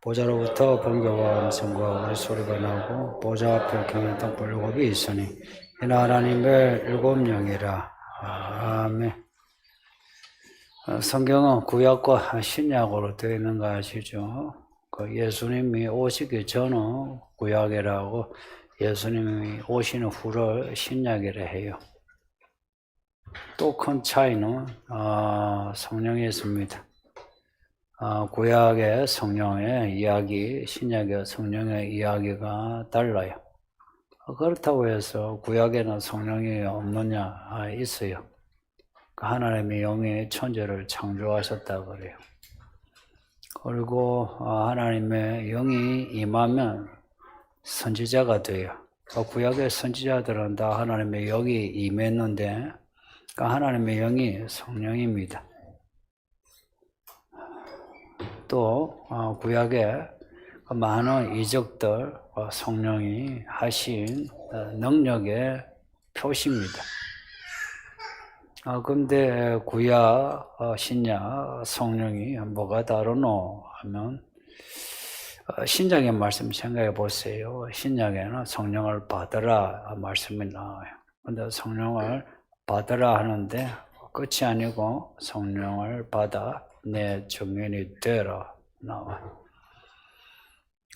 보좌로부터 번개와 음성과 우리 소리가 나고 보좌 앞에 경의 등불 일곱이 있으니 이는 하나님의 일곱 영이라. 아멘. 성경은 구약과 신약으로 되어 있는 거 아시죠? 예수님이 오시기 전은 구약이라고, 예수님이 오시는 후를 신약이라 해요. 또 큰 차이는 성령이 있습니다. 구약의 성령의 이야기, 신약의 성령의 이야기가 달라요. 그렇다고 해서 구약에는 성령이 없느냐? 있어요. 하나님의 영이 천지를 창조하셨다 그래요. 그리고 하나님의 영이 임하면 선지자가 돼요. 구약의 선지자들은 다 하나님의 영이 임했는데 하나님의 영이 성령입니다. 또 구약의 많은 이적들 성령이 하신 능력의 표시입니다. 근데 구약, 신약 성령이 뭐가 다르노 하면 신약의 말씀 생각해 보세요. 신약에는 성령을 받으라 말씀이 나와요. 근데 성령을 받으라 하는데 끝이 아니고 성령을 받아 내 증인이 되라 나와요.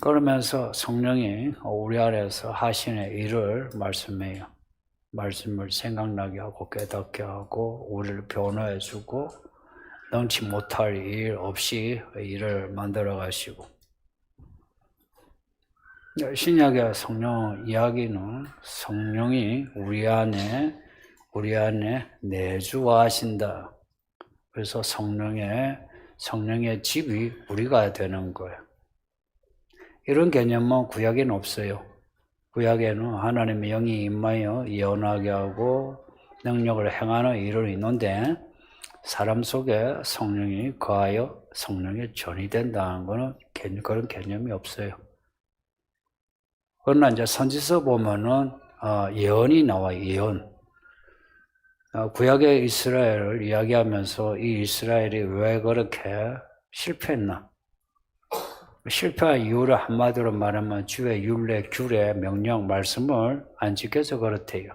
그러면서 성령이 우리 안에서 하시는 일을 말씀해요. 말씀을 생각나게 하고 깨닫게 하고 우리를 변호해 주고 능치 못할 일 없이 일을 만들어 가시고, 신약의 성령 이야기는 성령이 우리 안에 내주하신다. 그래서 성령의 집이 우리가 되는 거예요. 이런 개념은 구약에는 없어요. 구약에는 하나님의 영이 임하여 예언하게 하고 능력을 행하는 일은 있는데 사람 속에 성령이 거하여 성령의 전이 된다는 것은 그런 개념이 없어요. 그러나 이제 선지서 보면은 예언이 나와요. 예언. 구약의 이스라엘을 이야기하면서 이 이스라엘이 왜 그렇게 실패했나? 실패한 이유를 한마디로 말하면 주의 율례, 규례, 명령, 말씀을 안 지켜서 그렇대요.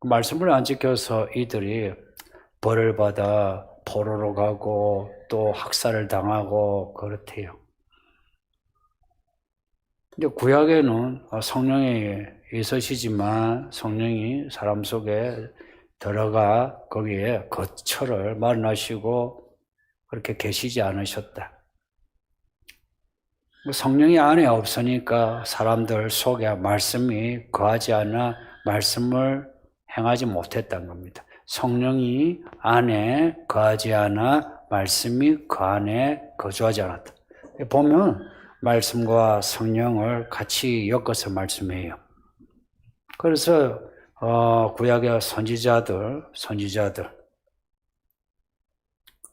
말씀을 안 지켜서 이들이 벌을 받아 포로로 가고 또 학살을 당하고 그렇대요. 근데 구약에는 성령이 있으시지만 성령이 사람 속에 들어가 거기에 거처를 마련하시고 그렇게 계시지 않으셨다. 성령이 안에 없으니까 사람들 속에 말씀이 거하지 않아 말씀을 행하지 못했다는 겁니다. 성령이 안에 거하지 않아 말씀이 그 안에 거주하지 않았다. 보면 말씀과 성령을 같이 엮어서 말씀해요. 그래서 구약의 선지자들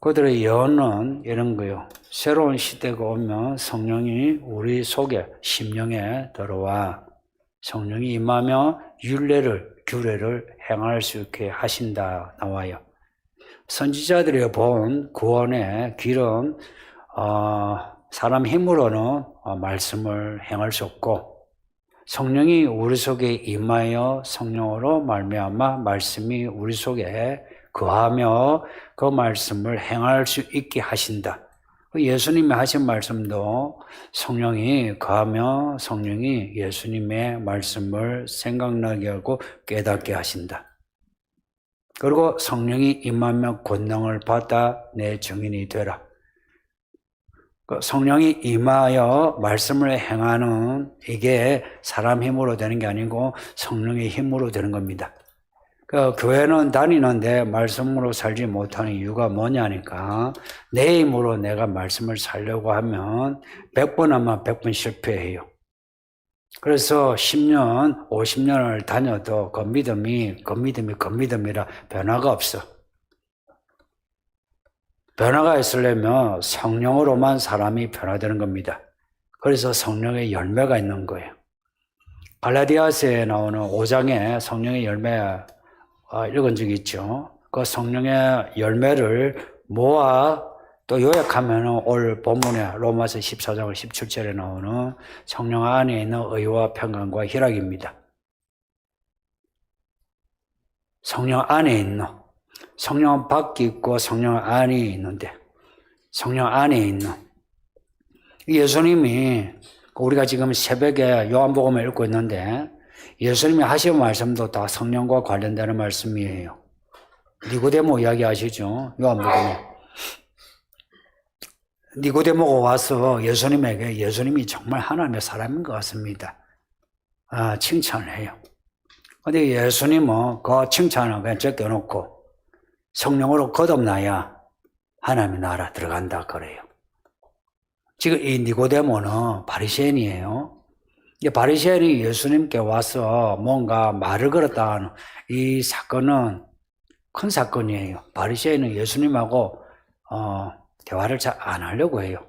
그들의 예언은 이런 거예요. 새로운 시대가 오면 성령이 우리 속에 심령에 들어와 성령이 임하며 율례를 규례를 행할 수 있게 하신다 나와요. 선지자들이 본 구원의 길은 사람 힘으로는 말씀을 행할 수 없고 성령이 우리 속에 임하여 성령으로 말미암아 말씀이 우리 속에 거하며 그 말씀을 행할 수 있게 하신다. 예수님이 하신 말씀도 성령이 거하며 성령이 예수님의 말씀을 생각나게 하고 깨닫게 하신다. 그리고 성령이 임하며 권능을 받아 내 증인이 되라. 성령이 임하여 말씀을 행하는 이게 사람 힘으로 되는 게 아니고 성령의 힘으로 되는 겁니다. 교회는 다니는데 말씀으로 살지 못하는 이유가 뭐냐니까 내 힘으로 내가 말씀을 살려고 하면 100번 하면 100번 실패해요. 그래서 10년, 50년을 다녀도 그 믿음이라 변화가 없어. 변화가 있으려면 성령으로만 사람이 변화되는 겁니다. 그래서 성령의 열매가 있는 거예요. 갈라디아서에 나오는 5장에 성령의 열매 읽은 적이 있죠. 그 성령의 열매를 모아 또 요약하면 올 본문에 로마서 14장 17절에 나오는 성령 안에 있는 의와 평강과 희락입니다. 성령 안에 있는, 성령 밖에 있고 성령 안에 있는데, 성령 안에 있는 예수님이, 우리가 지금 새벽에 요한복음을 읽고 있는데 예수님이 하신 말씀도 다 성령과 관련되는 말씀이에요. 니고데모 이야기 아시죠? 요한복음에 니고데모가 와서 예수님에게, 예수님이 정말 하나님의 사람인 것 같습니다, 칭찬을 해요. 근데 예수님은 그 칭찬을 그냥 제껴놓고 성령으로 거듭나야 하나님의 나라 들어간다 그래요. 지금 이 니고데모는 바리새인이에요. 이 바리새인이 예수님께 와서 뭔가 말을 걸었다는 이 사건은 큰 사건이에요. 바리새인은 예수님하고 대화를 잘 안 하려고 해요.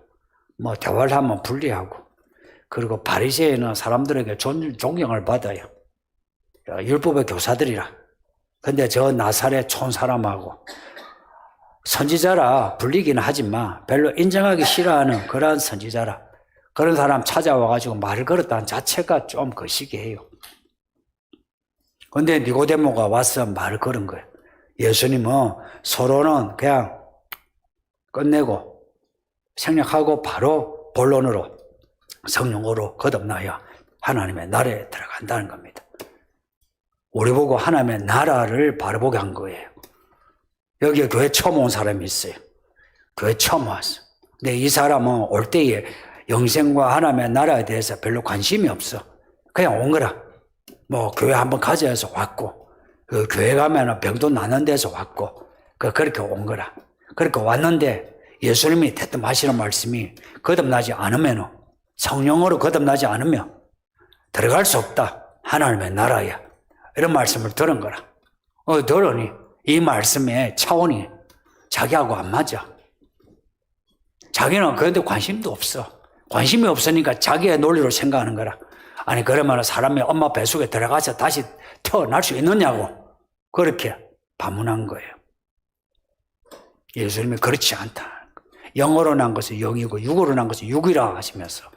뭐 대화를 하면 불리하고, 그리고 바리새인은 사람들에게 존경을 받아요. 율법의 교사들이라. 근데 저 나사렛 촌 사람하고 선지자라 불리기는 하지만 별로 인정하기 싫어하는 그러한 선지자라, 그런 사람 찾아와가지고 말을 걸었다는 자체가 좀 거시기해요. 근데 니고데모가 와서 말을 걸은 거예요. 예수님은 서로는 그냥 끝내고 생략하고 바로 본론으로 성령으로 거듭나야 하나님의 나라에 들어간다는 겁니다. 우리 보고 하나님의 나라를 바라보게 한 거예요. 여기에 교회 처음 온 사람이 있어요. 교회 처음 왔어. 근데 이 사람은 올 때에 영생과 하나님의 나라에 대해서 별로 관심이 없어. 그냥 온 거라. 뭐 교회 한번 가자 해서 왔고, 그 교회 가면 병도 나는 데서 왔고, 그렇게 온 거라. 그렇게 왔는데 예수님이 대뜸 하시는 말씀이, 거듭나지 않으면, 성령으로 거듭나지 않으면 들어갈 수 없다, 하나님의 나라야, 이런 말씀을 들은 거라. 들으니 이 말씀의 차원이 자기하고 안 맞아. 자기는 그런데 관심도 없어. 관심이 없으니까 자기의 논리로 생각하는 거라. 아니 그러면 사람이 엄마 뱃속에 들어가서 다시 태어날 수 있느냐고 그렇게 반문한 거예요. 예수님이 그렇지 않다. 영으로 난 것은 영이고 육으로 난 것은 육이라 하시면서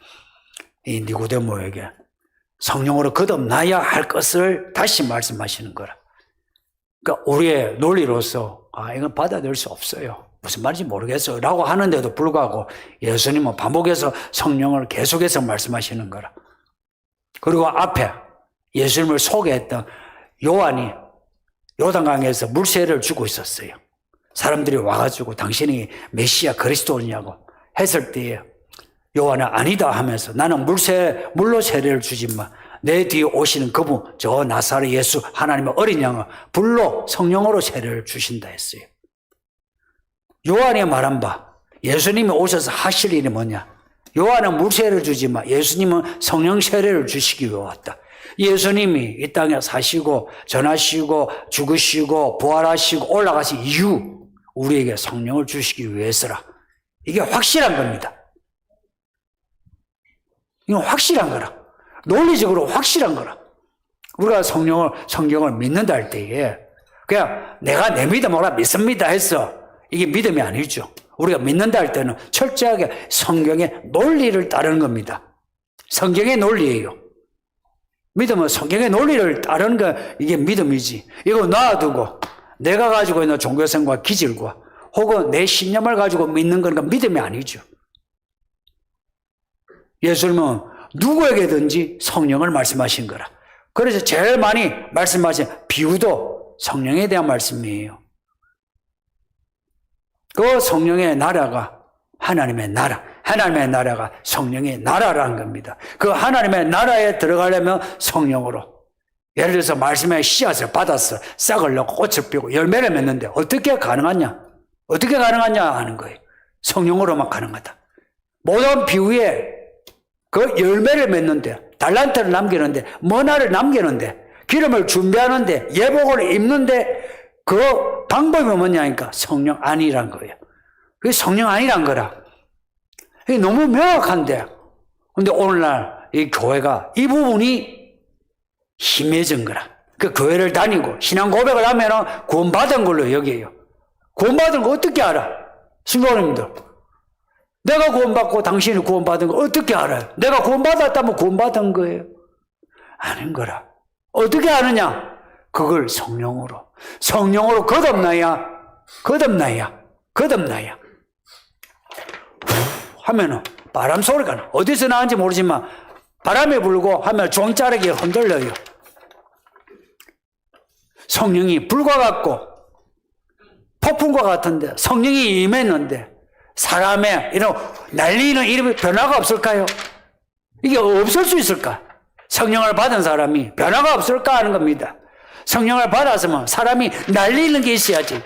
이 니고데모에게 성령으로 거듭나야 할 것을 다시 말씀하시는 거라. 그러니까 우리의 논리로서 이건 받아들일 수 없어요, 무슨 말인지 모르겠어 라고 하는데도 불구하고 예수님은 반복해서 성령을 계속해서 말씀하시는 거라. 그리고 앞에 예수님을 소개했던 요한이 요단강에서 물세를 주고 있었어요. 사람들이 와가지고 당신이 메시아 그리스도냐고 했을 때에 요한은 아니다 하면서 나는 물로 세례를 주지만 내 뒤에 오시는 그분, 저 나사렛 예수 하나님의 어린 양은 불로 성령으로 세례를 주신다 했어요. 요한이 말한 바 예수님이 오셔서 하실 일이 뭐냐? 요한은 물세례를 주지만 예수님은 성령 세례를 주시기 위해 왔다. 예수님이 이 땅에 사시고 전하시고 죽으시고 부활하시고 올라가신 이유, 우리에게 성령을 주시기 위해서라. 이게 확실한 겁니다. 이건 확실한 거라. 논리적으로 확실한 거라. 우리가 성경을 믿는다 할 때에 그냥 내가 내 믿음으로 믿습니다 했어, 이게 믿음이 아니죠. 우리가 믿는다 할 때는 철저하게 성경의 논리를 따르는 겁니다. 성경의 논리예요. 믿음은 성경의 논리를 따르는 게 이게 믿음이지. 이거 놔두고 내가 가지고 있는 종교생과 기질과 혹은 내 신념을 가지고 믿는 건 믿음이 아니죠. 예수님은 누구에게든지 성령을 말씀하신 거라. 그래서 제일 많이 말씀하신 비유도 성령에 대한 말씀이에요. 그 성령의 나라가 하나님의 나라, 하나님의 나라가 성령의 나라라는 겁니다. 그 하나님의 나라에 들어가려면 성령으로, 예를 들어서 말씀의 씨앗을 받아서 싹을 넣고 꽃을 피우고 열매를 맺는데 어떻게 가능하냐? 어떻게 가능하냐 하는 거예요. 성령으로만 가능하다. 모든 비유에 그 열매를 맺는데, 달란트를 남기는데, 머나를 남기는데, 기름을 준비하는데, 예복을 입는데 그 방법이 뭐냐니까 성령 아니란 거예요. 그게 성령 아니란 거라. 이게 너무 명확한데, 근데 오늘날 이 교회가 이 부분이 희미해진 거라. 그 교회를 다니고 신앙 고백을 하면 구원받은 걸로 여겨요. 구원받은 거 어떻게 알아? 신부님들, 내가 구원받고 당신이 구원받은 거 어떻게 알아요? 내가 구원받았다면 구원받은 거예요. 아닌 거라. 어떻게 아느냐? 그걸 성령으로 거듭나야 하면은 바람 소리가 나. 어디서 나는지 모르지만 바람이 불고 하면 종자락이 흔들려요. 성령이 불과 같고 폭풍과 같은데 성령이 임했는데 사람의 이런 날리는 이름이 변화가 없을까요? 이게 없을 수 있을까? 성령을 받은 사람이 변화가 없을까 하는 겁니다. 성령을 받았으면 사람이 날리는 게 있어야지.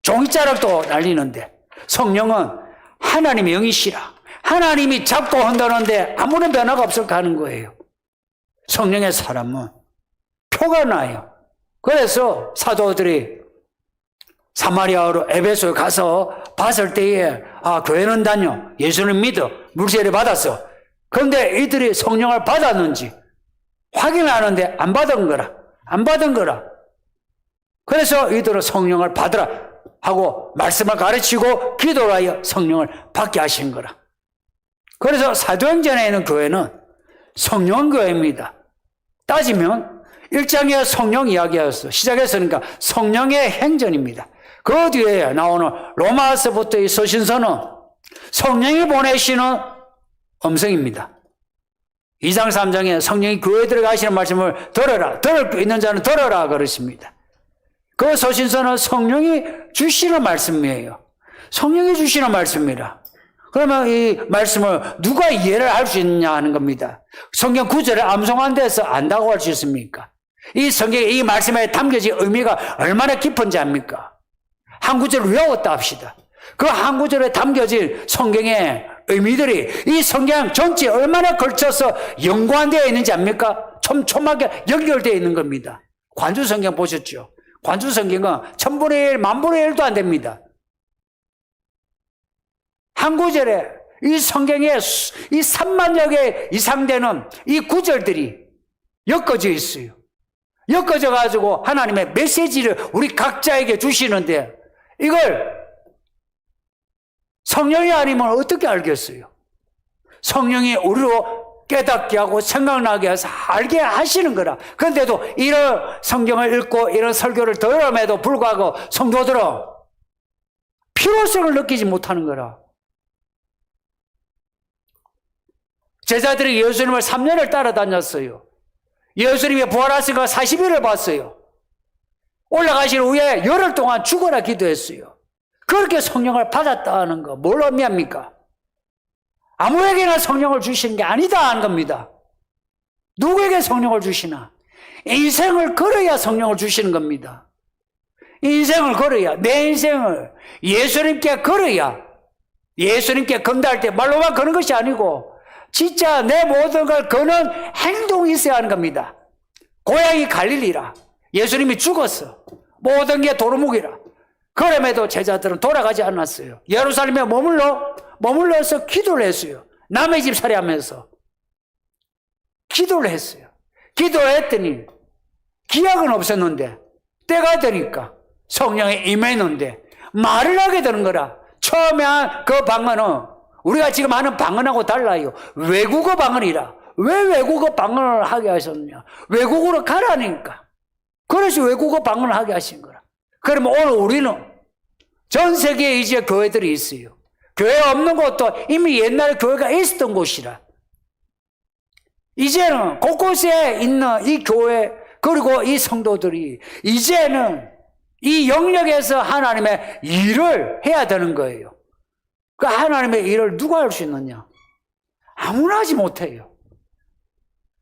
종이자락도 날리는데 성령은 하나님의 영이시라. 하나님이 잡고 한다는데 아무런 변화가 없을까 하는 거예요. 성령의 사람은 표가 나요. 그래서 사도들이 사마리아로 에베소에 가서 봤을 때에 교회는 다녀. 예수는 믿어. 물세례 받았어. 그런데 이들이 성령을 받았는지 확인하는데 안 받은 거라. 그래서 이들은 성령을 받으라 하고 말씀을 가르치고 기도를 하여 성령을 받게 하신 거라. 그래서 사도행전에 있는 교회는 성령 교회입니다. 따지면 1장에 성령 이야기였어. 시작했으니까 성령의 행전입니다. 그 뒤에 나오는 로마서부터의 서신서는 성령이 보내시는 음성입니다. 2장 3장에 성령이 교회에 들어가시는 말씀을 들어라. 들을 수 있는 자는 들어라 그러십니다. 그 서신서는 성령이 주시는 말씀이에요. 성령이 주시는 말씀이라. 그러면 이 말씀을 누가 이해를 할 수 있느냐 하는 겁니다. 성경 구절을 암송한 데서 안다고 할 수 있습니까? 이 성경에 이 말씀에 담겨진 의미가 얼마나 깊은지 압니까? 한 구절을 외웠다 합시다. 그 한 구절에 담겨진 성경의 의미들이 이 성경 전체에 얼마나 걸쳐서 연관되어 있는지 압니까? 촘촘하게 연결되어 있는 겁니다. 관주 성경 보셨죠? 관주 성경은 1000분의 1, 10,000분의 1도 안 됩니다. 한 구절에 이 성경에 이 3만여 개 이상 되는 이 구절들이 엮어져 있어요. 엮어져 가지고 하나님의 메시지를 우리 각자에게 주시는데 이걸 성령이 아니면 어떻게 알겠어요? 성령이 우리로 깨닫게 하고 생각나게 해서 알게 하시는 거라. 그런데도 이런 성경을 읽고 이런 설교를 들음에도 불구하고 성도들은 필요성을 느끼지 못하는 거라. 제자들이 예수님을 3년을 따라다녔어요. 예수님이 부활하시니까 40일을 봤어요. 올라가신 후에 열흘 동안 죽어라 기도했어요. 그렇게 성령을 받았다는 거 뭘 의미합니까? 아무에게나 성령을 주시는 게 아니다 하는 겁니다. 누구에게 성령을 주시나? 인생을 걸어야 성령을 주시는 겁니다. 인생을 걸어야, 내 인생을 예수님께 걸어야, 예수님께 건다 할 때 말로만 거는 것이 아니고 진짜 내 모든 걸 거는 행동이 있어야 하는 겁니다. 고향이 갈릴리라. 예수님이 죽었어. 모든 게 도루묵이라. 그럼에도 제자들은 돌아가지 않았어요. 예루살렘에 머물러서 기도를 했어요. 남의 집 살이하면서 기도를 했어요. 기도했더니 기약은 없었는데 때가 되니까 성령이 임했는데 말을 하게 되는 거라. 처음에 한 그 방언은 우리가 지금 하는 방언하고 달라요. 외국어 방언이라. 왜 외국어 방언을 하게 하셨느냐? 외국어로 가라니까. 그래서 외국어 방언을 하게 하신 거라. 그러면 오늘 우리는 전 세계에 이제 교회들이 있어요. 교회 없는 곳도 이미 옛날에 교회가 있었던 곳이라. 이제는 곳곳에 있는 이 교회 그리고 이 성도들이 이제는 이 영역에서 하나님의 일을 해야 되는 거예요. 그 하나님의 일을 누가 할 수 있느냐? 아무나 하지 못해요.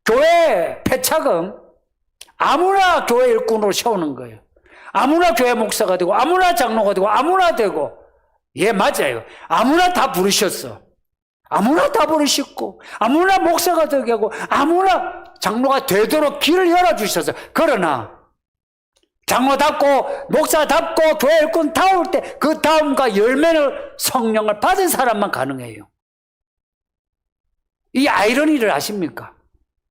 교회 패착은 아무나 교회 일꾼으로 세우는 거예요. 아무나 교회 목사가 되고 아무나 장로가 되고 아무나 되고. 예, 맞아요. 아무나 다 부르셨어. 아무나 다 부르셨고 아무나 목사가 되게 하고 아무나 장로가 되도록 길을 열어주셔서. 그러나 장로답고 목사답고 교회 일꾼 다올 때 그 다음과 열매를 성령을 받은 사람만 가능해요. 이 아이러니를 아십니까?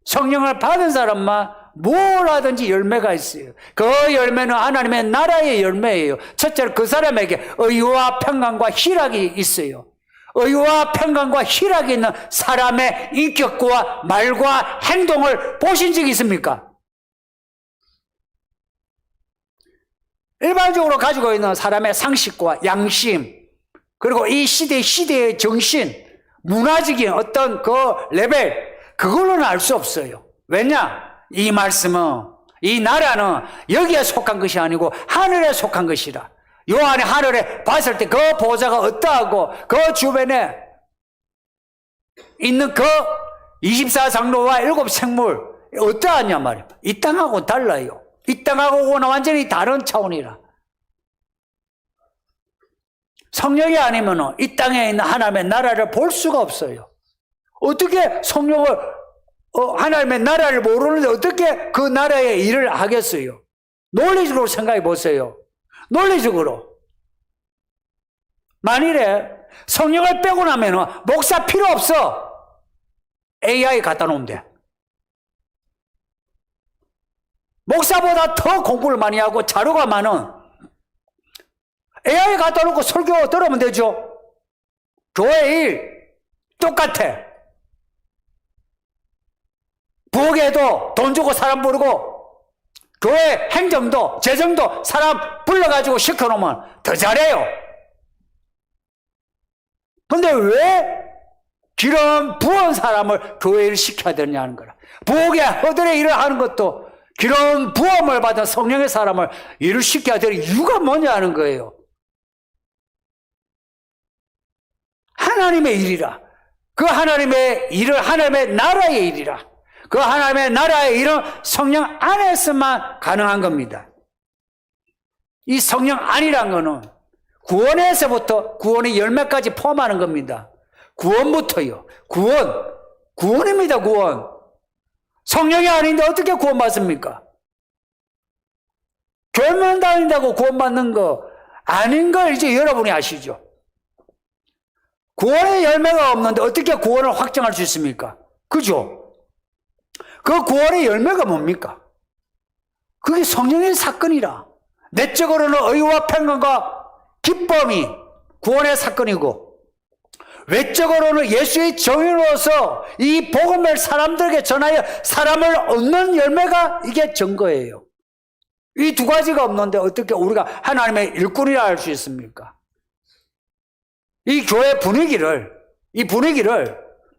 성령을 받은 사람만 뭘 하든지 열매가 있어요. 그 열매는 하나님의 나라의 열매예요. 첫째로 그 사람에게 의와 평강과 희락이 있어요. 의와 평강과 희락이 있는 사람의 인격과 말과 행동을 보신 적이 있습니까? 일반적으로 가지고 있는 사람의 상식과 양심, 그리고 이 시대의 정신, 문화적인 어떤 그 레벨, 그걸로는 알 수 없어요. 왜냐? 이 말씀은, 이 나라는 여기에 속한 것이 아니고 하늘에 속한 것이라. 요 안에 하늘에 봤을 때 그 보좌가 어떠하고 그 주변에 있는 그 24장로와 7생물 어떠하냐 말이에요. 이 땅하고 달라요. 이 땅하고는 완전히 다른 차원이라. 성령이 아니면 이 땅에 있는 하나님의 나라를 볼 수가 없어요. 어떻게 성령을 하나님의 나라를 모르는데 어떻게 그 나라의 일을 하겠어요? 논리적으로 생각해 보세요. 논리적으로. 만일에 성령을 빼고 나면 목사 필요 없어. AI 갖다 놓으면 돼. 목사보다 더 공부를 많이 하고 자료가 많은 AI 갖다 놓고 설교 들으면 되죠. 교회 일 똑같아. 부엌에도 돈 주고 사람 부르고 교회 행정도 재정도 사람 불러가지고 시켜놓으면 더 잘해요. 근데 왜 기름 부은 사람을 교회 일을 시켜야 되냐는 거라. 부엌에 허들의 일을 하는 것도 기름 부음을 받은 성령의 사람을 일을 시켜야 되는 이유가 뭐냐는 거예요. 하나님의 일이라. 그 하나님의 일을 하나님의 나라의 일이라. 그 하나님의 나라의 일은 성령 안에서만 가능한 겁니다. 이 성령 안이란 거는 구원에서부터 구원의 열매까지 포함하는 겁니다. 구원부터요. 구원입니다. 구원. 성령이 아닌데 어떻게 구원받습니까? 교회만 다닌다고 구원받는 거 아닌 걸 이제 여러분이 아시죠? 구원의 열매가 없는데 어떻게 구원을 확정할 수 있습니까? 그죠? 그 구원의 열매가 뭡니까? 그게 성령의 사건이라. 내적으로는 의와 평강과 기쁨이 구원의 사건이고, 외적으로는 예수의 정의로서 이 복음을 사람들에게 전하여 사람을 얻는 열매가 이게 증거예요. 이 두 가지가 없는데 어떻게 우리가 하나님의 일꾼이라 할 수 있습니까? 이 교회 분위기를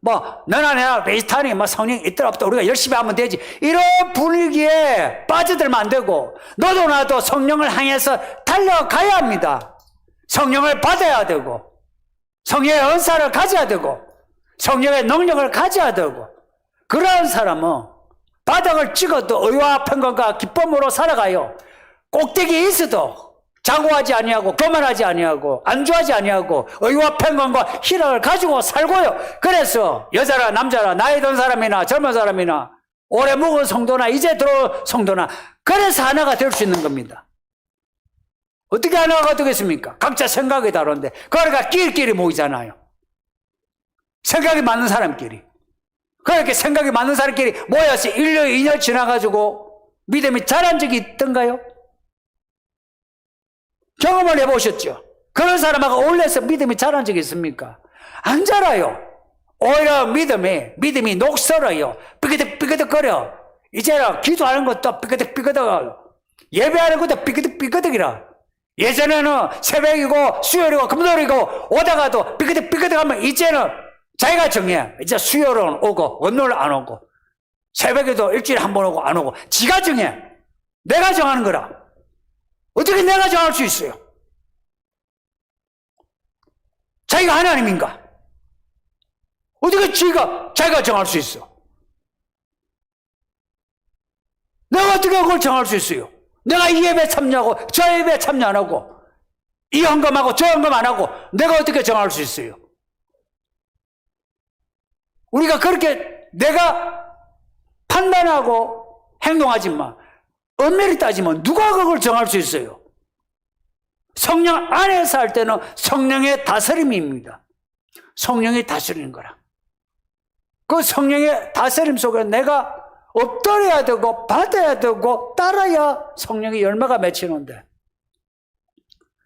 너나 내나 비슷하니 성령 있더라 없다 우리가 열심히 하면 되지, 이런 분위기에 빠져들면 안 되고, 너도 나도 성령을 향해서 달려가야 합니다. 성령을 받아야 되고, 성령의 은사를 가져야 되고, 성령의 능력을 가져야 되고, 그러한 사람은 바닥을 찍어도 의와 평강과 기쁨으로 살아가요. 꼭대기에 있어도 자고하지 아니하고 교만하지 아니하고 안주하지 아니하고 의와 평강과 희락을 가지고 살고요. 그래서 여자나 남자나 나이 든 사람이나 젊은 사람이나 오래 묵은 성도나 이제 들어온 성도나 그래서 하나가 될 수 있는 겁니다. 어떻게 하나가 되겠습니까? 각자 생각이 다른데 그러니까 끼리끼리 모이잖아요. 생각이 맞는 사람끼리. 그렇게 생각이 맞는 사람끼리 모여서 1년 2년 지나가지고 믿음이 자란 적이 있던가요? 경험을 해보셨죠? 그런 사람하고 어울려서 믿음이 자란 적이 있습니까? 안 자라요. 오히려 믿음이 녹슬어요. 삐그덕삐그덕거려. 이제는 기도하는 것도 삐그덕삐그덕, 예배하는 것도 삐그덕삐그덕이라. 예전에는 새벽이고 수요일이고 금요일이고 오다가도 삐그덕삐그덕 하면 이제는 자기가 정해. 이제 수요일은 오고 원로는 안 오고 새벽에도 일주일에 한 번 오고 안 오고 지가 정해. 내가 정하는 거라. 어떻게 내가 정할 수 있어요? 자기가 하나님인가? 어떻게 자기가 정할 수 있어? 내가 어떻게 그걸 정할 수 있어요? 내가 이 예배 참여하고 저 예배 참여 안 하고 이 헌금하고 저 헌금 안 하고 내가 어떻게 정할 수 있어요? 우리가 그렇게 내가 판단하고 행동하지만 엄밀히 따지면 누가 그걸 정할 수 있어요? 성령 안에서 할 때는 성령의 다스림입니다. 성령이 다스리는 거라. 그 성령의 다스림 속에 내가 엎드려야 되고 받아야 되고 따라야 성령의 열매가 맺히는데,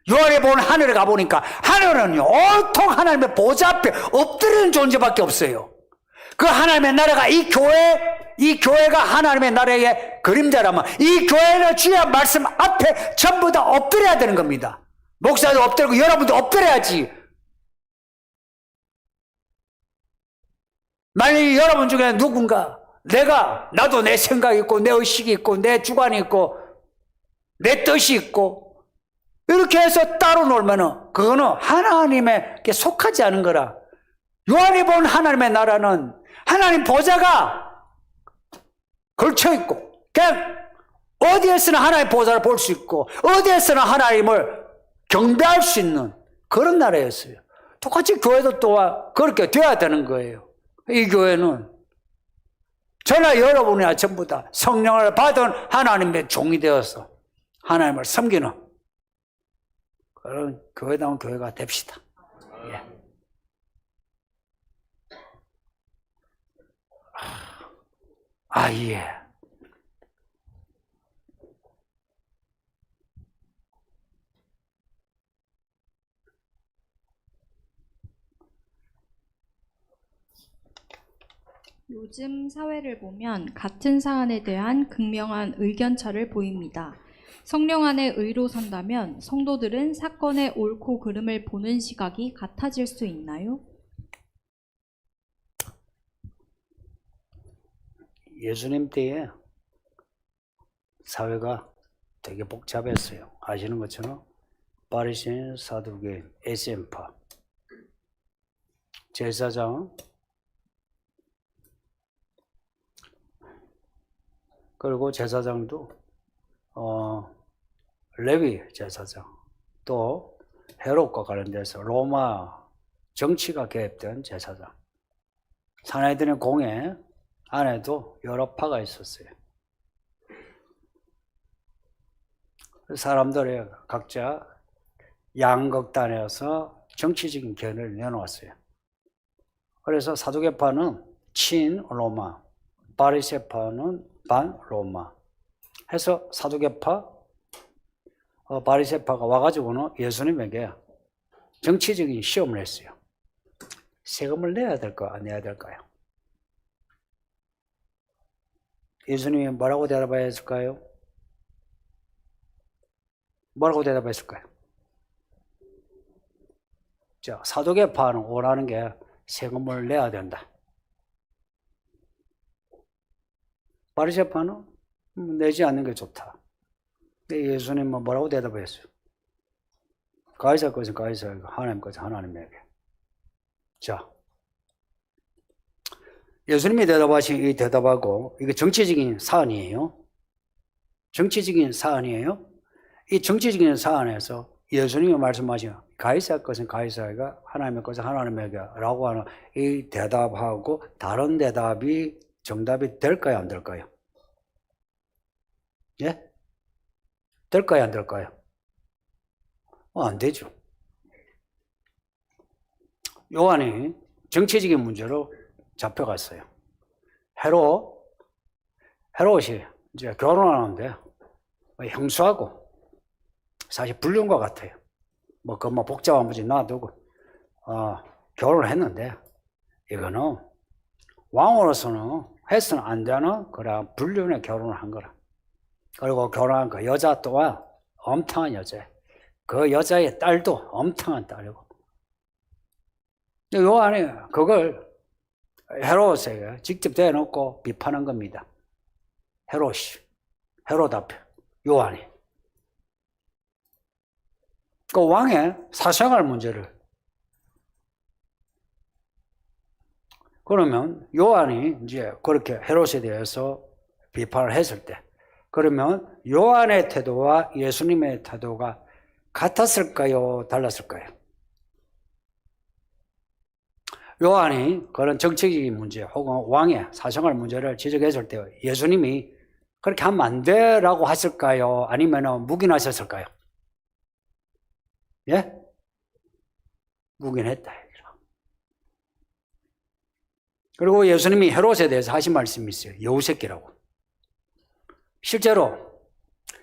요한이 본 하늘에 가보니까 하늘은요 온통 하나님의 보좌 앞에 엎드리는 존재밖에 없어요. 그 하나님의 나라가 이 교회가 하나님의 나라의 그림자라면 이 교회는 주의 말씀 앞에 전부 다 엎드려야 되는 겁니다. 목사도 엎드리고 여러분도 엎드려야지. 만약에 여러분 중에 누군가 나도 내 생각이 있고 내 의식이 있고 내 주관이 있고 내 뜻이 있고 이렇게 해서 따로 놀면은 그거는 하나님에게 속하지 않은 거라. 요한이 본 하나님의 나라는 하나님 보좌가 걸쳐 있고 그냥 어디에서나 하나님의 보좌를 볼 수 있고 어디에서나 하나님을 경배할 수 있는 그런 나라였어요. 똑같이 교회도 또한 그렇게 돼야 되는 거예요. 이 교회는 저나 여러분이나 전부 다 성령을 받은 하나님의 종이 되어서 하나님을 섬기는 그런 교회다운 교회가 됩시다. 예. 예. 요즘 사회를 보면 같은 사안에 대한 극명한 의견차를 보입니다. 성령 안에 의로 산다면 성도들은 사건의 옳고 그름을 보는 시각이 같아질 수 있나요? 예수님 때에 사회가 되게 복잡했어요. 아시는 것처럼 바리새인, 사두개인, 에센파, 제사장, 그리고 제사장도 레위 제사장, 또 헤롯과 관련돼서 로마 정치가 개입된 제사장, 사내들의 공회 안에도 여러 파가 있었어요. 사람들이 각자 양극단에서 정치적인 견해를 내놓았어요. 그래서 사두개파는 친로마, 바리새파는 반로마 해서 사두개파, 바리새파가 와가지고는 예수님에게 정치적인 시험을 했어요. 세금을 내야 될까 안 내야 될까요? 예수님이 뭐라고 대답했을까요? 뭐라고 대답했을까요? 자, 사두개파는 원하는 게 세금을 내야 된다. 바리새파는 내지 않는 게 좋다. 근데 예수님은 뭐라고 대답했어요? 가이사 것은 가이사에게, 하나님 것은 하나님에게. 자, 예수님이 대답하신 이 대답하고 이게 정치적인 사안이에요. 정치적인 사안이에요. 이 정치적인 사안에서 예수님이 말씀하신 가이사 것은 가이사에게, 하나님의 것은 하나님에게 라고 하는 이 대답하고 다른 대답이 정답이 될까요, 안 될까요? 예? 될까요, 안 될까요? 안 되죠. 요한이 정치적인 문제로 잡혀갔어요. 헤롯이 이제 결혼하는데 형수하고 사실 불륜과 같아요. 뭐 복잡한 문제 놔두고 결혼을 했는데 이거는 왕으로서는 해서는 안 되는 그런 불륜의 결혼을 한 거라. 그리고 결혼한 그 여자 또한 엄청난 여자예요. 그 여자의 딸도 엄청난 딸이고. 요한이 그걸 헤롯에게 직접 대놓고 비판한 겁니다. 헤롯 앞에 요한이 그 왕의 사생활 문제를, 그러면 요한이 이제 그렇게 헤롯에 대해서 비판을 했을 때, 그러면 요한의 태도와 예수님의 태도가 같았을까요, 달랐을까요? 요한이 그런 정치적인 문제 혹은 왕의 사생활 문제를 지적했을 때 예수님이 그렇게 하면 안 돼라고 하실까요? 아니면 묵인하셨을까요? 예? 묵인했다. 그리고 예수님이 헤롯에 대해서 하신 말씀이 있어요. 여우새끼라고. 실제로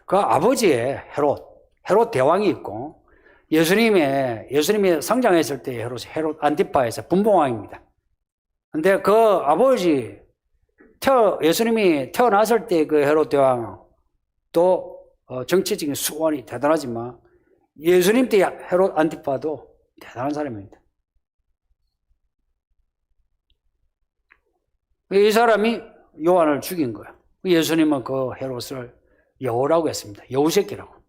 그 아버지의 헤롯 대왕이 있고 예수님이 성장했을 때 헤롯 안티파에서 분봉왕입니다. 근데 그 아버지, 예수님이 태어났을 때 그 헤롯 대왕, 또 정치적인 수완이 대단하지만 예수님 때 헤롯 안티파도 대단한 사람입니다. 이 사람이 요한을 죽인 거야. 예수님은 그 헤롯을 여우라고 했습니다. 여우 새끼라고.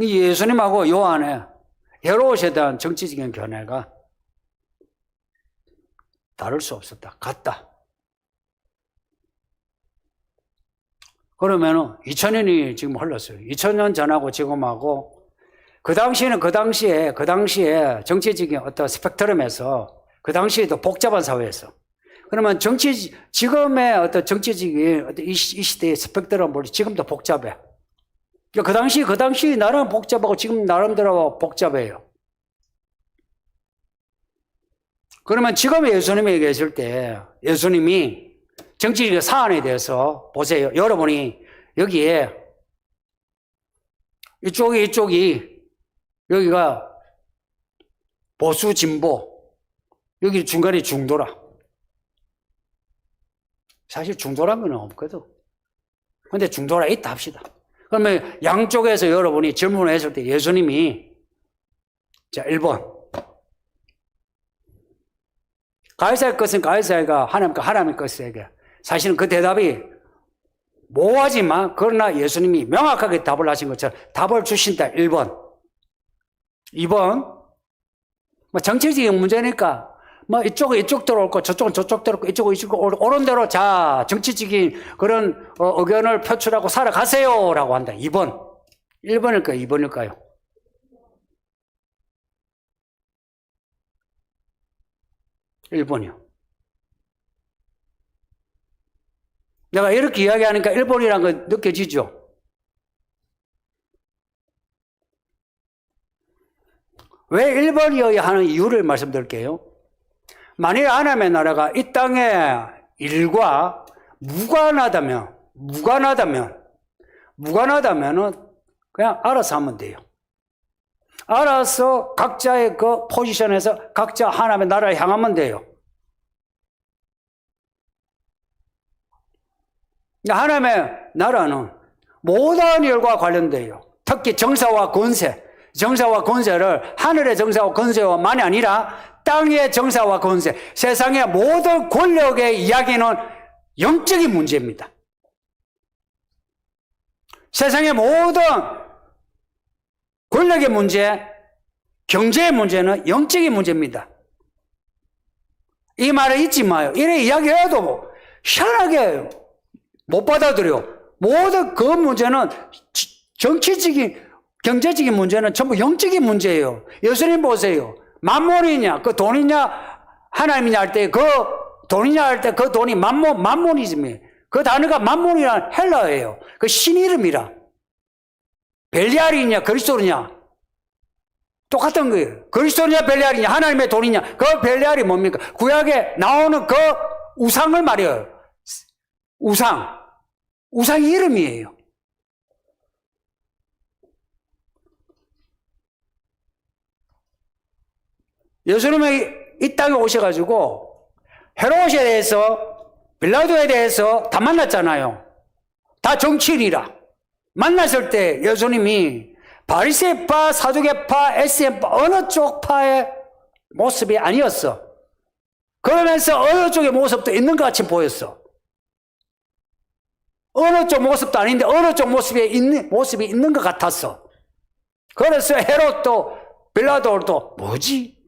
예수님하고 요한의 헤롯에 대한 정치적인 견해가 다를 수 없었다. 같다. 그러면은 2000년이 지금 흘렀어요. 2000년 전하고 지금하고 그 당시에 정치적인 어떤 스펙트럼에서 그 당시에도 복잡한 사회였어. 그러면 지금의 어떤 정치적인 이 시대의 스펙트럼 보니 지금도 복잡해. 그러니까 그 당시 나름 복잡하고 지금 나름대로 복잡해요. 그러면 지금 예수님이 계실 때 예수님이 정치적 사안에 대해서 보세요. 여러분이 여기에 이쪽이 여기가 보수 진보, 여기 중간에 중도라. 사실 중도란 건 없거든. 근데 중도라 있다 합시다. 그러면 양쪽에서 여러분이 질문을 했을 때 예수님이 자 1번 가이사의 것은 가이사가 하나님의 것에게 사실은 그 대답이 모호하지만 그러나 예수님이 명확하게 답을 하신 것처럼 답을 주신다. 1번 2번 뭐 정치적인 문제니까 뭐 이쪽은 이쪽 들어올고 저쪽은 저쪽 들어올고 이쪽은 이쪽 옳은 대로 자 정치적인 그런 의견을 표출하고 살아가세요 라고 한다. 2번 1번일까요? 2번일까요? 1번이요. 내가 이렇게 이야기하니까 1번이라는 거 느껴지죠? 왜 1번이어야 하는 이유를 말씀드릴게요. 만일 하나님의 나라가 이 땅의 일과 무관하다면은 그냥 알아서 하면 돼요. 알아서 각자의 그 포지션에서 각자 하나님의 나라를 향하면 돼요. 하나님의 나라는 모든 일과 관련돼요. 특히 정사와 권세를 하늘의 정사와 권세만이 아니라 땅의 정사와 권세, 세상의 모든 권력의 이야기는 영적인 문제입니다. 세상의 모든 권력의 문제, 경제의 문제는 영적인 문제입니다. 이 말을 잊지 마요. 이래 이야기해도 희한하게 못 받아들여. 모든 그 문제는 정치적인, 경제적인 문제는 전부 영적인 문제예요. 예수님 보세요. 만몬이냐, 그 돈이냐, 하나님이냐 할 때 그 돈이냐 할 때 그 돈이 만모니즘이에요. 그 단어가 만몬이라는 헬라어예요. 그 신 이름이라. 벨리알이냐, 그리스도냐. 똑같은 거예요. 그리스도냐, 벨리알이냐, 하나님의 돈이냐. 그 벨리알이 뭡니까? 구약에 나오는 그 우상을 말이에요. 우상 이름이에요. 예수님이 이 땅에 오셔가지고 헤롯에 대해서 빌라도에 대해서 다 만났잖아요. 다 정치인이라. 만났을 때 예수님이 바리새파, 사두개파, SM파 어느 쪽 파의 모습이 아니었어. 그러면서 어느 쪽의 모습도 있는 것 같이 보였어. 어느 쪽 모습도 아닌데 어느 쪽 모습이 있는 것 같았어. 그래서 헤롯도 빌라도도 뭐지?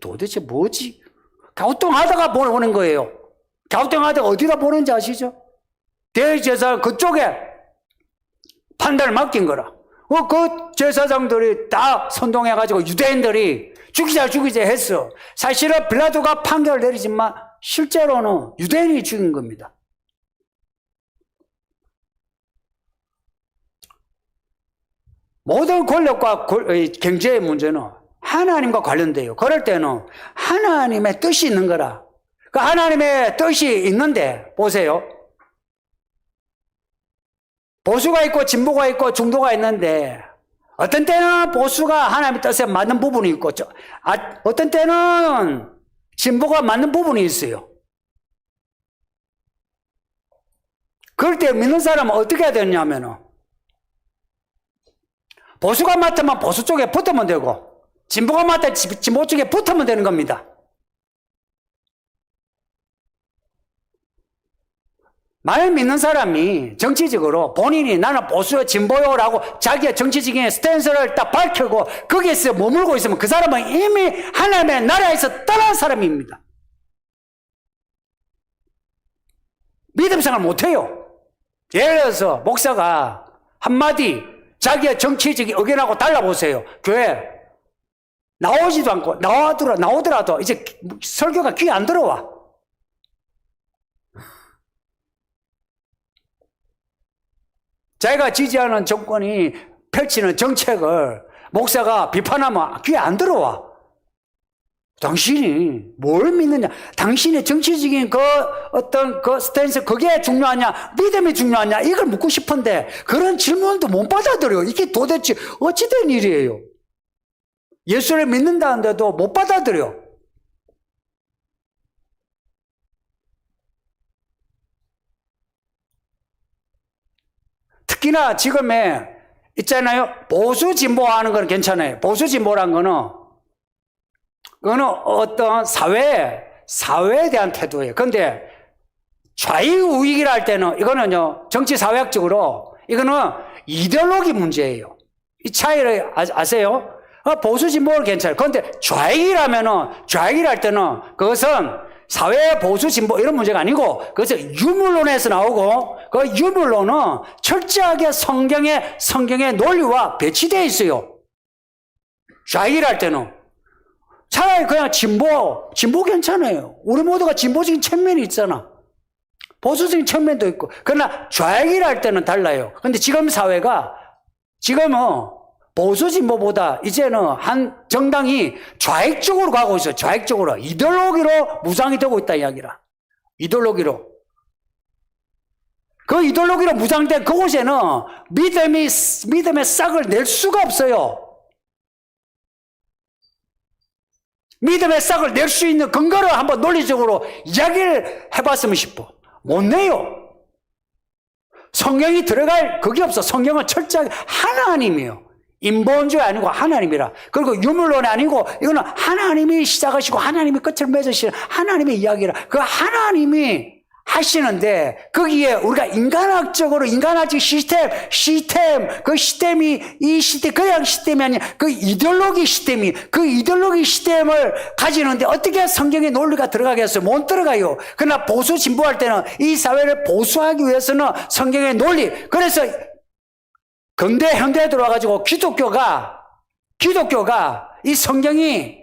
도대체 뭐지? 갸우뚱하다가 보는 거예요. 갸우뚱하다가 어디다 보는지 아시죠? 대제사장 그쪽에 판단을 맡긴 거라. 그 제사장들이 다 선동해가지고 유대인들이 죽이자 했어. 사실은 빌라도가 판결을 내리지만 실제로는 유대인이 죽인 겁니다. 모든 권력과 경제의 문제는 하나님과 관련돼요. 그럴 때는 하나님의 뜻이 있는 거라. 그 하나님의 뜻이 있는데 보세요. 보수가 있고 진보가 있고 중도가 있는데 어떤 때는 보수가 하나님의 뜻에 맞는 부분이 있고, 어떤 때는 진보가 맞는 부분이 있어요. 그럴 때 믿는 사람은 어떻게 해야 되냐면은, 보수가 맞으면 보수 쪽에 붙으면 되고, 진보가 맞다 진보 쪽에 붙으면 되는 겁니다. 만약 믿는 사람이 정치적으로 본인이 나는 보수요 진보요라고 자기의 정치적인 스탠스를 딱 밝히고 거기에서 머물고 있으면 그 사람은 이미 하나님의 나라에서 떠난 사람입니다. 믿음 생활 못해요. 예를 들어서 목사가 한마디 자기의 정치적인 의견하고 달라보세요. 교회 나오지도 않고 나오더라도 이제 설교가 귀에 안 들어와. 자기가 지지하는 정권이 펼치는 정책을 목사가 비판하면 귀에 안 들어와. 당신이 뭘 믿느냐? 당신의 정치적인 어떤 스탠스, 그게 중요하냐? 믿음이 중요하냐? 이걸 묻고 싶은데, 그런 질문도 못 받아들여. 이게 도대체 어찌된 일이에요? 예수를 믿는다는데도 못 받아들여. 특히나 지금에 있잖아요. 보수 진보하는 건 괜찮아요. 보수 진보란 거는 그거는 어떤 사회에 대한 태도예요. 근데 좌익우익이라 할 때는 이거는요, 정치 사회학적으로 이거는 이데올로기 문제예요. 이 차이를 아세요? 보수 진보는 괜찮아요. 그런데 좌익이라 할 때는 그것은 사회 보수 진보 이런 문제가 아니고 그것은 유물론에서 나오고 그 유물론은 철저하게 성경의 논리와 배치되어 있어요. 좌익이라 할 때는 차라리 그냥 진보 괜찮아요. 우리 모두가 진보적인 측면이 있잖아. 보수적인 측면도 있고. 그러나 좌익이라 할 때는 달라요. 근데 지금 사회가 지금은 보수 진보보다 이제는 한 정당이 좌익 쪽으로 가고 있어요. 좌익 쪽으로. 이데올로기로 무장이 되고 있다 이야기라. 이데올로기로. 그 이데올로기로 무장된 그곳에는 믿음의 싹을 낼 수가 없어요. 믿음의 싹을 낼 수 있는 근거를 한번 논리적으로 이야기를 해봤으면 싶어. 못 내요. 성경이 들어갈 그게 없어. 성경은 철저하게 하나님이에요. 인본주의 아니고 하나님이라. 그리고 유물론이 아니고 이거는 하나님이 시작하시고 하나님이 끝을 맺으시는 하나님의 이야기라. 그 하나님이 하시는데 거기에 우리가 인간학적 시스템, 그 시스템이 이 시스템, 그냥 시스템이 아니라 그 이데올로기 시스템을 가지는데 어떻게 성경의 논리가 들어가겠어요? 못 들어가요. 그러나 보수 진보할 때는 이 사회를 보수하기 위해서는 성경의 논리. 그래서 근대 현대에 들어와가지고 기독교가 이 성경이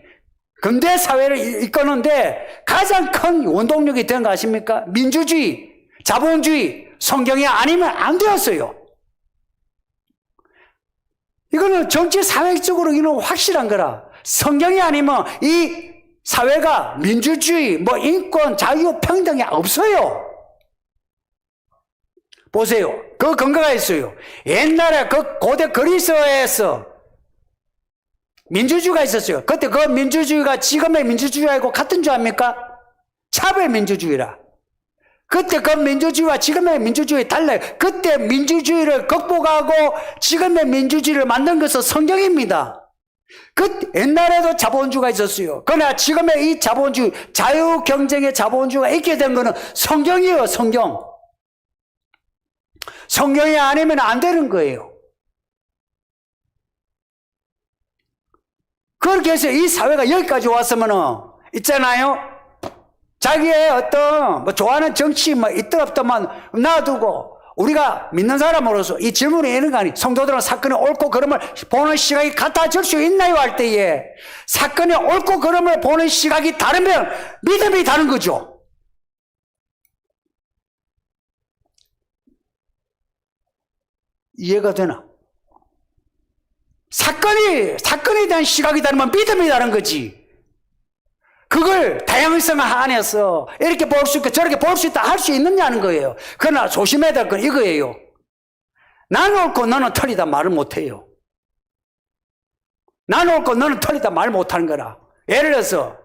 근대 사회를 이끄는데 가장 큰 원동력이 된 거 아십니까? 민주주의, 자본주의, 성경이 아니면 안 되었어요. 이거는 정치 사회적으로 이는 확실한 거라. 성경이 아니면 이 사회가 민주주의, 인권, 자유, 평등이 없어요. 보세요. 그 근거가 있어요. 옛날에 그 고대 그리스에서 민주주의가 있었어요. 그때 그 민주주의가 지금의 민주주의하고 같은 줄 압니까? 차별 민주주의라. 그때 그 민주주의와 지금의 민주주의 달라요. 그때 민주주의를 극복하고 지금의 민주주의를 만든 것은 성경입니다. 옛날에도 자본주의가 있었어요. 그러나 지금의 이 자본주의, 자유경쟁의 자본주의가 있게 된 것은 성경이에요, 성경. 성경이 아니면 안 되는 거예요. 그렇게 해서 이 사회가 여기까지 왔으면은, 있잖아요? 자기의 어떤, 좋아하는 정치, 있든 없든만 놔두고, 우리가 믿는 사람으로서 이 질문이 있는 거 아니, 성도들은 사건의 옳고 그름을 보는 시각이 같아질 수 있나요? 할 때에, 사건의 옳고 그름을 보는 시각이 다르면 믿음이 다른 거죠. 이해가 되나? 사건에 대한 시각이 다르면 믿음이 다른 거지. 그걸 다양성 안에서 이렇게 볼 수 있고 저렇게 볼 수 있다 할 수 있느냐는 거예요. 그러나 조심해야 될 건 이거예요. 나는 옳고 너는 틀리다 말을 못해요. 나는 옳고 너는 틀리다 말 못하는 거라. 예를 들어서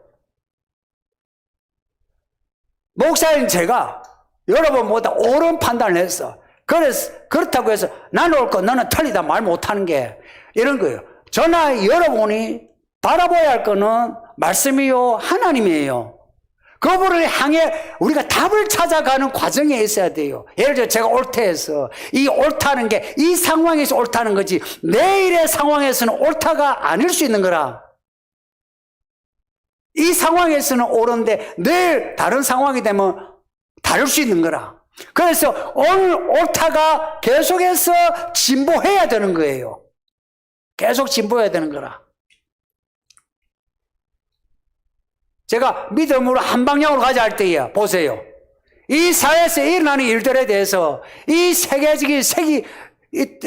목사인 제가 여러분보다 옳은 판단을 했어. 그렇다고 해서 나는 옳고 너는 틀리다 말 못하는 게 이런 거예요. 저나 여러분이 바라봐야 할 거는 말씀이요 하나님이에요. 그분을 향해 우리가 답을 찾아가는 과정에 있어야 돼요. 예를 들어 제가 옳다 해서 이 옳다는 게 이 상황에서 옳다는 거지 내일의 상황에서는 옳다가 아닐 수 있는 거라. 이 상황에서는 옳은데 내일 다른 상황이 되면 다를 수 있는 거라. 그래서 오늘 옳다가 계속해서 진보해야 되는 거예요. 계속 진보해야 되는 거라. 제가 믿음으로 한 방향으로 가자 할 때야 보세요. 이 사회에서 일어나는 일들에 대해서 이 세계적인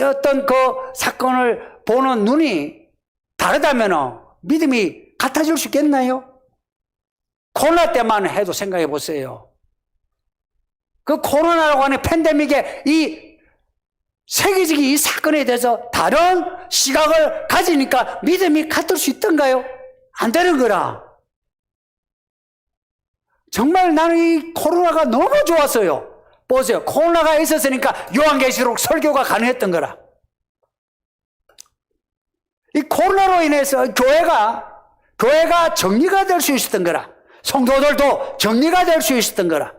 어떤 그 사건을 보는 눈이 다르다면 믿음이 같아질 수 있겠나요? 코로나 때만 해도 생각해 보세요. 그 코로나라고 하는 팬데믹의 이 세계적인 이 사건에 대해서 다른 시각을 가지니까 믿음이 같을 수 있던가요? 안 되는 거라. 정말 나는 이 코로나가 너무 좋았어요. 보세요. 코로나가 있었으니까 요한계시록 설교가 가능했던 거라. 이 코로나로 인해서 교회가 정리가 될 수 있었던 거라. 성도들도 정리가 될 수 있었던 거라.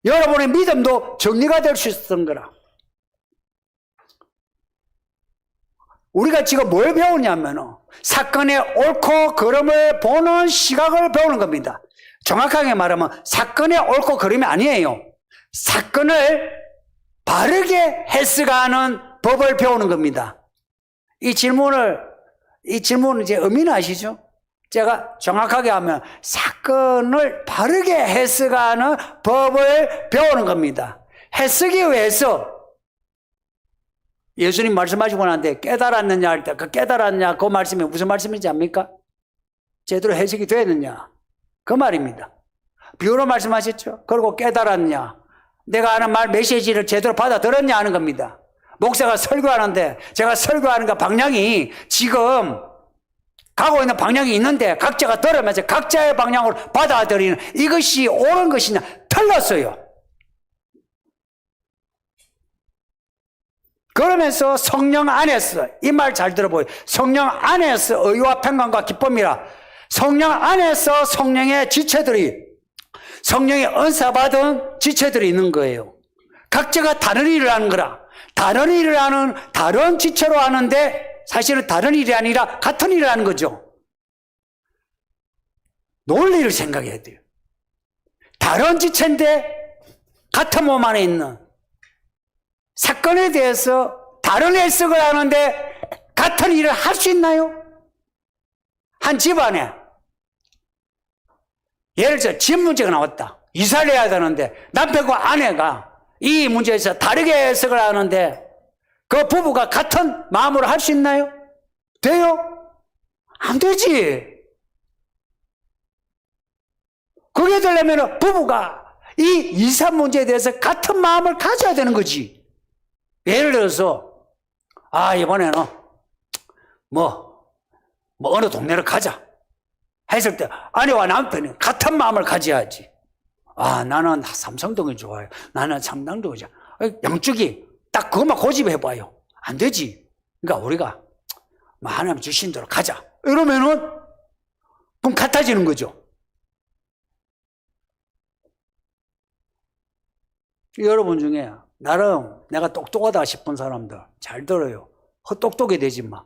여러분의 믿음도 정리가 될 수 있었던 거라. 우리가 지금 뭘 배우냐면 사건의 옳고 그름을 보는 시각을 배우는 겁니다. 정확하게 말하면 사건의 옳고 그름이 아니에요. 사건을 바르게 해석하는 법을 배우는 겁니다. 이 질문은 이제 의미는 아시죠? 제가 정확하게 하면 사건을 바르게 해석하는 법을 배우는 겁니다. 해석이 위해서 예수님 말씀하시고 나는데 깨달았느냐 할 때 그 깨달았냐 그 말씀이 무슨 말씀인지 압니까? 제대로 해석이 되느냐 그 말입니다. 비유로 말씀하셨죠. 그리고 깨달았냐 내가 하는 말 메시지를 제대로 받아들었냐 하는 겁니다. 목사가 설교하는데 제가 설교하는 그 방향이 지금 가고 있는 방향이 있는데 각자가 들으면서 각자의 방향으로 받아들이는 이것이 옳은 것이냐 틀렸어요. 그러면서 성령 안에서 이 말 잘 들어보세요. 성령 안에서 의와 평강과 기쁨이라. 성령 안에서 성령의 지체들이 성령의 은사 받은 지체들이 있는 거예요. 각자가 다른 일을 하는 거라. 다른 일을 하는 다른 지체로 하는데 사실은 다른 일이 아니라 같은 일을 하는 거죠. 논리를 생각해야 돼요. 다른 지체인데 같은 몸 안에 있는 사건에 대해서 다른 해석을 하는데 같은 일을 할 수 있나요? 한 집안에 예를 들어 집 문제가 나왔다. 이사를 해야 되는데 남편과 아내가 이 문제에서 다르게 해석을 하는데 그 부부가 같은 마음으로 할 수 있나요? 돼요? 안 되지. 그게 되려면 부부가 이 이사 문제에 대해서 같은 마음을 가져야 되는 거지. 예를 들어서 이번에는 어느 동네를 가자 했을 때 아내와 남편이 같은 마음을 가져야지. 나는 삼성동이 좋아요. 나는 삼당동이 좋아요. 양쪽이 딱 그것만 고집해봐요. 안 되지. 그러니까 우리가 하나님 주신 대로 가자 이러면은 그럼 같아지는 거죠. 여러분 중에 나름 내가 똑똑하다 싶은 사람들 잘 들어요. 헛똑똑이 되지 마.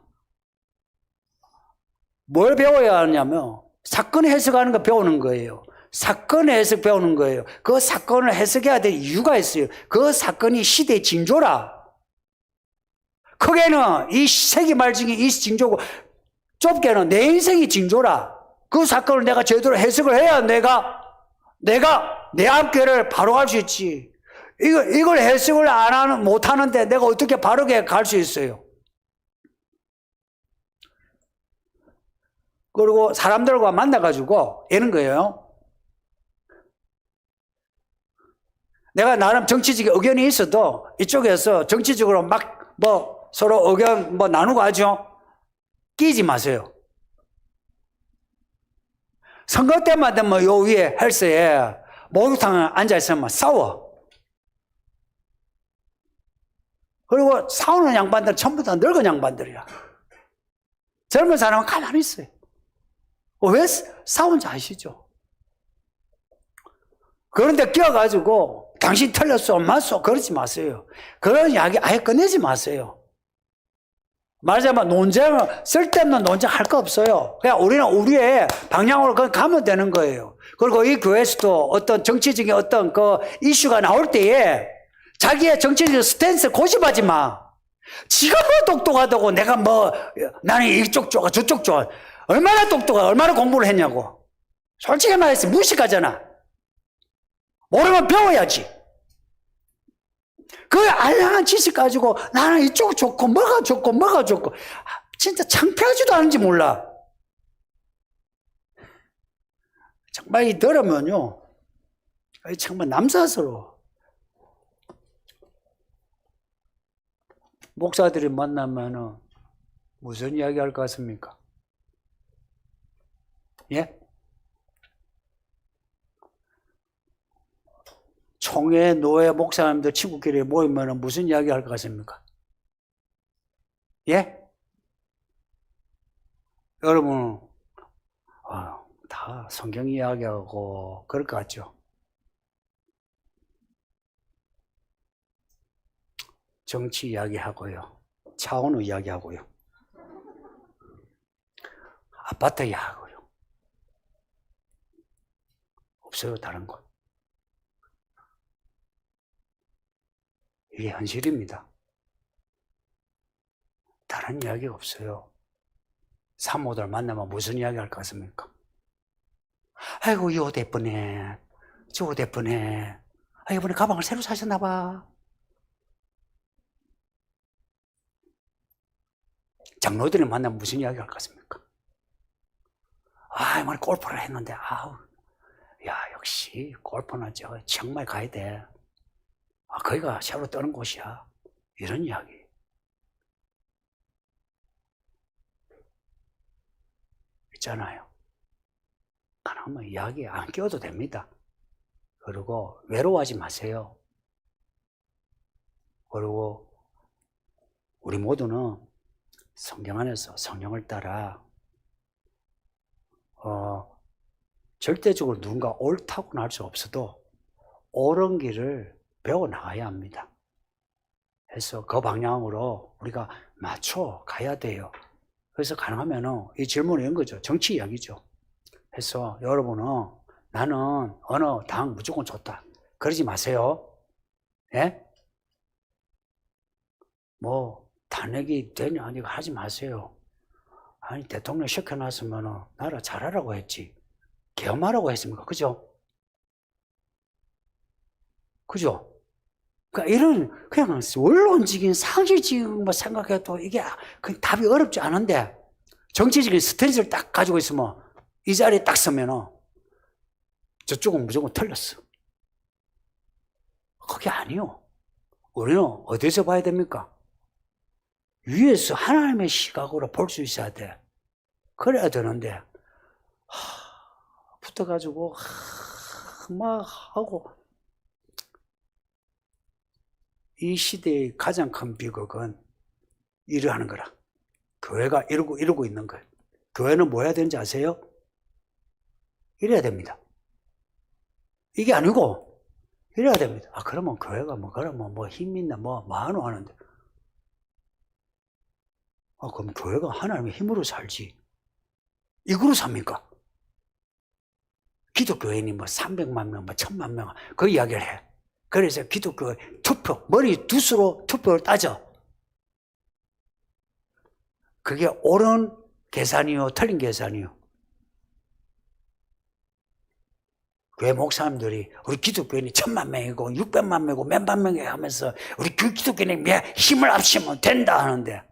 뭘 배워야 하냐면 사건 해석하는 거 배우는 거예요. 사건 해석 배우는 거예요. 그 사건을 해석해야 될 이유가 있어요. 그 사건이 시대의 징조라. 크게는 이 세기 말 중에 이 징조고 좁게는 내 인생이 징조라. 그 사건을 내가 제대로 해석을 해야 내가 내 앞길을 바로 갈 수 있지. 이걸 해석을 못 하는데 내가 어떻게 바르게 갈 수 있어요? 그리고 사람들과 만나가지고 이런 거예요. 내가 나름 정치적인 의견이 있어도 이쪽에서 정치적으로 막 서로 의견 나누고 하죠. 끼지 마세요. 선거 때마다 뭐 요 위에 헬스에 목욕탕에 앉아있으면 싸워. 그리고 싸우는 양반들 전부 다 늙은 양반들이야. 젊은 사람은 가만히 있어요. 왜 싸운지 아시죠? 그런데 끼어가지고 당신 틀렸어, 맞소, 그러지 마세요. 그런 이야기 아예 꺼내지 마세요. 말하자면 논쟁을, 쓸데없는 논쟁 할 거 없어요. 그냥 우리는 우리의 방향으로 그냥 가면 되는 거예요. 그리고 이 교회에서도 어떤 정치적인 어떤 그 이슈가 나올 때에 자기의 정치적 스탠스 고집하지 마. 지가 뭐 똑똑하다고 내가 뭐 나는 이쪽 좋아 저쪽 좋아. 얼마나 똑똑해, 얼마나 공부를 했냐고. 솔직히 말해서 무식하잖아. 모르면 배워야지. 그 알량한 지식 가지고 나는 이쪽 좋고 뭐가 좋고 뭐가 좋고 진짜 창피하지도 않은지 몰라. 정말 이 들으면요 정말 남사스러워. 목사들이 만나면은 무슨 이야기 할 것 같습니까? 예? 총회, 노회, 목사님들 친구끼리 모이면 무슨 이야기 할 것 같습니까? 예? 여러분, 다 성경 이야기하고 그럴 것 같죠? 정치 이야기하고요. 차은우 이야기하고요. 아파트 이야기하고요. 없어요, 다른 거. 이게 현실입니다. 다른 이야기가 없어요. 사모들 만나면 무슨 이야기 할 것 같습니까? 아이고, 이 옷 예쁘네. 저 옷 예쁘네. 아, 이번에 가방을 새로 사셨나봐. 장로들이 만나면 무슨 이야기 할 것 같습니까? 아, 이번에 골프를 했는데, 아우, 야, 역시 골프는 저 정말 가야 돼. 아, 거기가 새로 뜨는 곳이야. 이런 이야기. 있잖아요. 하나만 이야기 안 끼워도 됩니다. 그리고 외로워하지 마세요. 그리고 우리 모두는 성경 안에서 성령을 따라 절대적으로 누군가 옳다고는 할 수 없어도 옳은 길을 배워나가야 합니다. 그래서 그 방향으로 우리가 맞춰 가야 돼요. 그래서 가능하면 이 질문은 이런 거죠. 정치 이야기죠. 그래서 여러분은 나는 어느 당 무조건 좋다. 그러지 마세요. 예? 뭐 탄핵이 되냐 아니가 하지 마세요. 아니 대통령 시켜놨으면 나라 잘하라고 했지. 개엄하라고 했습니까? 그죠? 그죠? 그러니까 이런 그냥 원론적인 상식적인 뭐 생각해도 이게 그 답이 어렵지 않은데 정치적인 스탠스를 딱 가지고 있으면 이 자리에 딱 서면은 저쪽은 무조건 틀렸어. 그게 아니요. 우리는 어디서 봐야 됩니까? 위에서 하나님의 시각으로 볼 수 있어야 돼. 그래야 되는데 붙어가지고 막 하고 이 시대의 가장 큰 비극은 이러하는 거라. 교회가 이러고 있는 거예요. 교회는 뭐 해야 되는지 아세요? 이래야 됩니다. 이게 아니고 이래야 됩니다. 아 그러면 교회가 그러면 힘 있나 뭐 하노 하는데 그럼 교회가 하나님의 힘으로 살지. 이거로 삽니까? 기독교인이 300만 명, 1000만 명, 그 이야기를 해. 그래서 기독교 투표, 머리 두수로 투표를 따져. 그게 옳은 계산이요, 틀린 계산이요. 교회 목사님들이 우리 기독교인이 1000만 명이고 600만 명이고 몇만 명이 하면서 우리 기독교인이 힘을 합치면 된다 하는데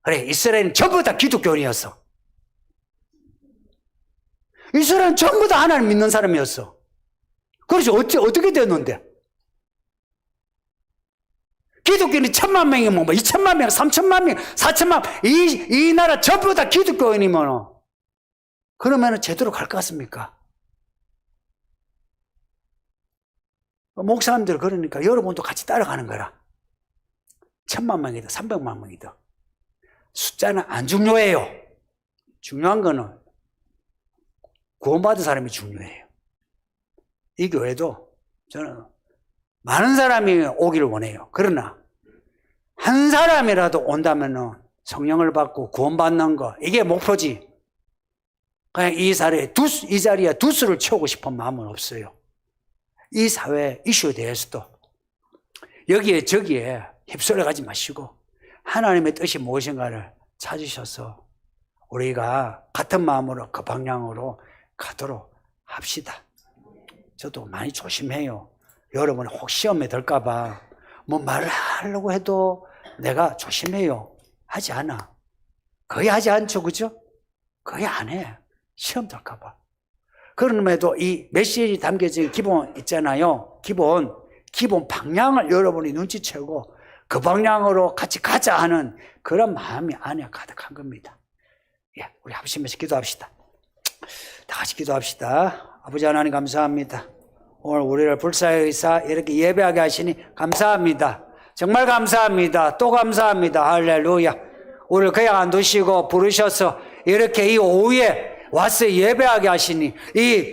그래, 이스라엘은 전부 다 기독교인이었어. 이스라엘은 전부 다 하나님 믿는 사람이었어. 그래서 어떻게 됐는데? 기독교인이 1,000,000명이면 뭐 2,000,000명, 3,000,000명, 4,000,000명, 이 나라 전부 다 기독교인이면 그러면 제대로 갈 것 같습니까? 목사님들 그러니까 여러분도 같이 따라가는 거라. 1,000,000명이다, 300,000명이다. 숫자는 안 중요해요. 중요한 거는 구원받은 사람이 중요해요. 이 교회도 저는 많은 사람이 오기를 원해요. 그러나 한 사람이라도 온다면은 성령을 받고 구원받는 거, 이게 목표지. 그냥 이 자리에 두수를 채우고 싶은 마음은 없어요. 이 사회 이슈에 대해서도 여기에 저기에 휩쓸려 가지 마시고 하나님의 뜻이 무엇인가를 찾으셔서 우리가 같은 마음으로 그 방향으로 가도록 합시다. 저도 많이 조심해요. 여러분 혹 시험에 들까봐 뭐 말을 하려고 해도 내가 조심해요. 하지 않아. 거의 하지 않죠, 그죠? 거의 안 해. 시험 들까봐. 그럼에도 이 메시지 담겨진 기본 있잖아요. 기본 방향을 여러분이 눈치채고 그 방향으로 같이 가자 하는 그런 마음이 안에 가득한 겁니다. 예, 우리 합심해서 기도합시다. 다 같이 기도합시다. 아버지 하나님 감사합니다. 오늘 우리를 불사의사 이렇게 예배하게 하시니 감사합니다. 정말 감사합니다. 또 감사합니다. 할렐루야. 우리를 그냥 안 두시고 부르셔서 이렇게 이 오후에 와서 예배하게 하시니 이